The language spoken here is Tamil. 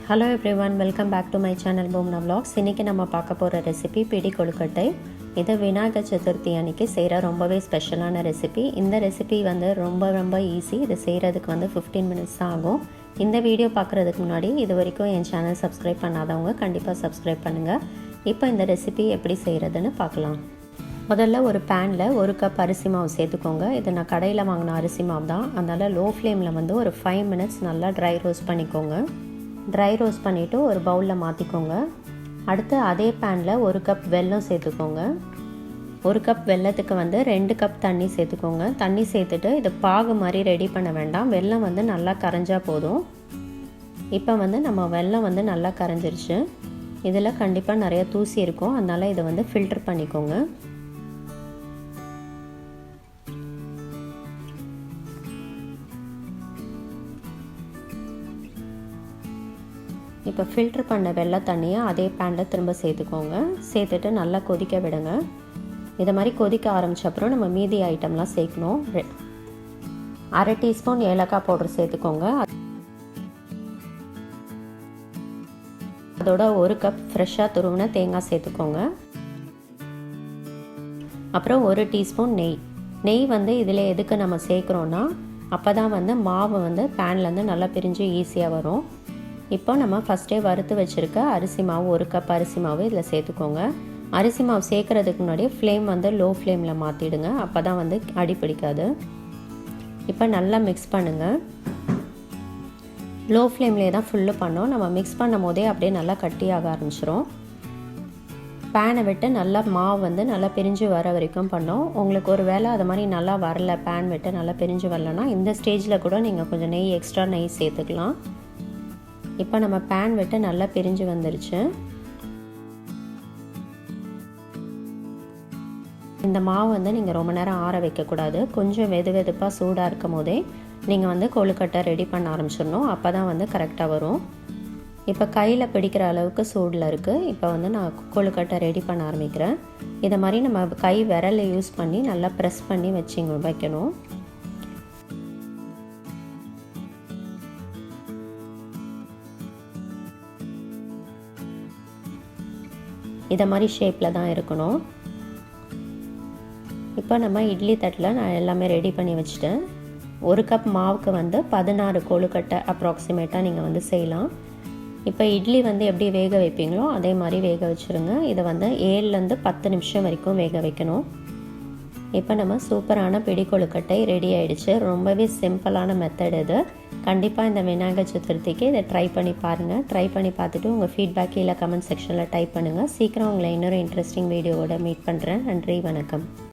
Hello everyone, welcome back to my channel Bhuvana vlogs. இன்னைக்கு நம்ம பார்க்க போற ரெசிபி பிடி கொழுக்கட்டை. இது விநாயகர் சதுர்த்தி அன்னைக்கு செய்யற ரொம்பவே ஸ்பெஷலான ரெசிபி. இந்த ரெசிபி வந்து ரொம்ப ஈஸி. இது செய்யறதுக்கு வந்து 15 minutes தான் ஆகும். இந்த வீடியோ பார்க்கறதுக்கு முன்னாடி இதுவரைக்கும் என் சேனல் சப்ஸ்கிரைப் பண்ணாதவங்க கண்டிப்பா சப்ஸ்கிரைப் பண்ணுங்க. இப்போ இந்த ரெசிபி எப்படி செய்யறதுன்னு பார்க்கலாம். முதல்ல ஒரு பேன்ல 1 கப் அரிசி மாவு சேர்த்துக்கோங்க. இது நான் கடையில் வாங்கின அரிசி மாவு தான். அதனால லோ ஃப்ளேமில் வந்து ஒரு 5 minutes நல்லா ட்ரை ரோஸ்ட் பண்ணிக்கோங்க. ட்ரை ரோஸ்ட் பண்ணிவிட்டு ஒரு பவுலில் மாற்றிக்கோங்க. அடுத்து அதே பேனில் 1 கப் வெல்லம் சேர்த்துக்கோங்க. 1 கப் வெல்லத்துக்கு வந்து 2 கப் தண்ணி சேர்த்துக்கோங்க. தண்ணி சேர்த்துட்டு இது பாகு மாதிரி ரெடி பண்ண வேண்டாம். வெல்லம் வந்து நல்லா கரைஞ்சா போதும். இப்போ வந்து நம்ம வெல்லம் வந்து நல்லா கரைஞ்சிருச்சு. இதில் கண்டிப்பாக நிறைய தூசி இருக்கும். அதனால் இதை வந்து ஃபில்டர் பண்ணிக்கோங்க. இப்போ ஃபில்டர் பண்ண வெள்ளை தண்ணியை அதே பேனில் திரும்ப சேர்த்துக்கோங்க. சேர்த்துட்டு நல்லா கொதிக்க விடுங்க. இதை மாதிரி கொதிக்க ஆரம்பித்த அப்புறம் நம்ம மீதி ஐட்டம்லாம் சேர்க்கணும். 1/2 டீஸ்பூன் ஏலக்காய் பவுடர் சேர்த்துக்கோங்க. அதோட 1 கப் ஃப்ரெஷ்ஷாக துருவின தேங்காய் சேர்த்துக்கோங்க. அப்புறம் 1 டீஸ்பூன் நெய் வந்து இதில் எதுக்கு நம்ம சேர்க்குறோன்னா அப்போ தான் வந்து மாவு வந்து பேன்லேருந்து நல்லா பிரிஞ்சு ஈஸியாக வரும். இப்போ நம்ம ஃபஸ்ட்டே வறுத்து வச்சுருக்க அரிசி மாவு 1 கப் அரிசி மாவு இதில் சேர்த்துக்கோங்க. அரிசி மாவு சேர்க்குறதுக்கு முன்னாடியே ஃப்ளேம் வந்து லோ ஃப்ளேமில் மாற்றிடுங்க. அப்போ தான் வந்து அடி பிடிக்காது. இப்போ நல்லா மிக்ஸ் பண்ணுங்கள். லோ ஃப்ளேம்லேயே தான் ஃபுல்லு பண்ணோம். நம்ம மிக்ஸ் பண்ணும் போதே அப்படியே நல்லா கட்டியாக ஆரம்பிச்சிரும். பேனை விட்டு நல்லா மாவு வந்து நல்லா பிரிஞ்சு வர வரைக்கும் பண்ணோம். உங்களுக்கு ஒரு வேளை அது மாதிரி நல்லா வரல, பேன் விட்டு நல்லா பிரிஞ்சு வரலன்னா இந்த ஸ்டேஜில் கூட நீங்கள் கொஞ்சம் எக்ஸ்ட்ரா நெய் சேர்த்துக்கலாம். இப்போ நம்ம பேன் விட்டு நல்லா பிரிஞ்சு வந்துருச்சு. இந்த மாவு வந்து நீங்கள் ரொம்ப நேரம் ஆற வைக்கக்கூடாது. கொஞ்சம் வெதுப்பாக சூடாக இருக்கும் போதே நீங்கள் வந்து கொழுக்கட்டை ரெடி பண்ண ஆரம்பிச்சிடணும். அப்போ தான் வந்து கரெக்டாக வரும். இப்போ கையில் பிடிக்கிற அளவுக்கு சூடில் இருக்குது. இப்போ வந்து நான் கொழுக்கட்டை ரெடி பண்ண ஆரம்பிக்கிறேன். இதை மாதிரி நம்ம கை விரலை யூஸ் பண்ணி நல்லா ப்ரெஸ் பண்ணி வைக்கணும். இதை மாதிரி ஷேப்பில் தான் இருக்கணும். இப்போ நம்ம இட்லி தட்டில் நான் எல்லாமே ரெடி பண்ணி வச்சுட்டேன். 1 கப் மாவுக்கு வந்து 16 கொழுக்கட்டை அப்ராக்சிமேட்டாக நீங்கள் வந்து செய்யலாம். இப்போ இட்லி வந்து எப்படி வேக வைப்பீங்களோ அதே மாதிரி வேக வச்சுருங்க. இதை வந்து 7லேருந்து 10 நிமிஷம் வரைக்கும் வேக வைக்கணும். இப்போ நம்ம சூப்பரான பிடி கொழுக்கட்டை ரெடி ஆகிடுச்சு. ரொம்பவே சிம்பிளான மெத்தட் இது. கண்டிப்பாக இந்த விநாயகர் சதுர்த்திக்கு இதை ட்ரை பண்ணி பாருங்கள். ட்ரை பண்ணி பார்த்துட்டு உங்கள் ஃபீட்பேக் கீழே கமெண்ட் செக்ஷனில் டைப் பண்ணுங்கள். சீக்கிரம் உங்களை இன்னொரு இன்ட்ரெஸ்டிங் வீடியோவோட மீட் பண்ணுறேன். நன்றி, வணக்கம்.